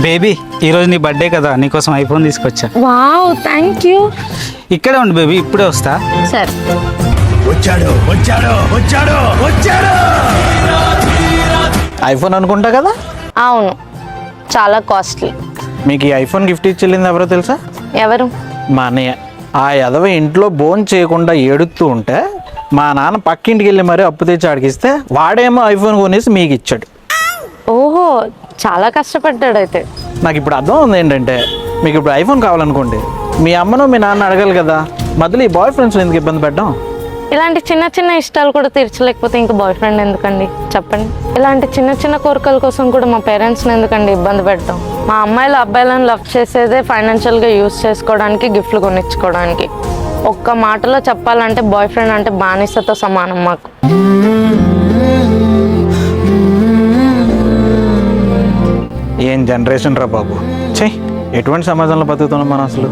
Baby ఈరోజు నీ birthday కదా, నీకోసం ఐఫోన్ తీసుకొచ్చా. Wow, thank you. ఇక్కడే ఉండు బేబీ, ఇప్పుడే వస్తా. సరే. వచ్చాడు వచ్చాడు వచ్చాడు వచ్చాడు. ఐఫోన్ అనుకుంటా కదా. అవును, చాలా కాస్ట్లీ. మీకు ఈ ఐఫోన్ గిఫ్ట్ ఇచ్చెళ్ళింది ఎవరో తెలుసా? ఎవరు? మా అన్నయ్య. ఆ ఎదవ ఇంట్లో భోజనం చేయకుండా ఏడుస్తూ ఉంటే మా నాన్న పక్కింటికి వెళ్ళి మరీ అప్పు తెచ్చి అడిగిస్తే వాడేమో ఐఫోన్ కొనేసి మీకు ఇచ్చాడు. ఓహో, చాలా కష్టపడ్డాడు అయితే. నాకు ఇప్పుడు అర్థం ఉంది ఏంటంటే, మీకు ఇప్పుడు ఐఫోన్ కావాలనుకోండి, మీ అమ్మను మీ నాన్న అడగాలి కదా, మధ్యలో ఈ బాయ్ ఫ్రెండ్స్ ఎందుకు ఇబ్బంది పెట్టడం? ఇలాంటి చిన్న చిన్న ఇష్టాలు కూడా తీర్చలేకపోతే ఇంకా బాయ్ ఫ్రెండ్ ఎందుకండి చెప్పండి. ఇలాంటి చిన్న చిన్న కోరికల కోసం కూడా మా పేరెంట్స్ని ఎందుకండి ఇబ్బంది పెట్టడం? మా అమ్మాయిలు అబ్బాయిలను లవ్ చేసేదే ఫైనాన్షియల్గా యూజ్ చేసుకోవడానికి, గిఫ్ట్లు కొనిచ్చుకోవడానికి. ఒక్క మాటలో చెప్పాలంటే బాయ్ ఫ్రెండ్ అంటే బానిసతో సమానం మాకు. ఏం జనరేషన్ రా బాబు. చెయ్, ఎటువంటి సమాజంలో బతుకుతున్నాం మనం అసలు?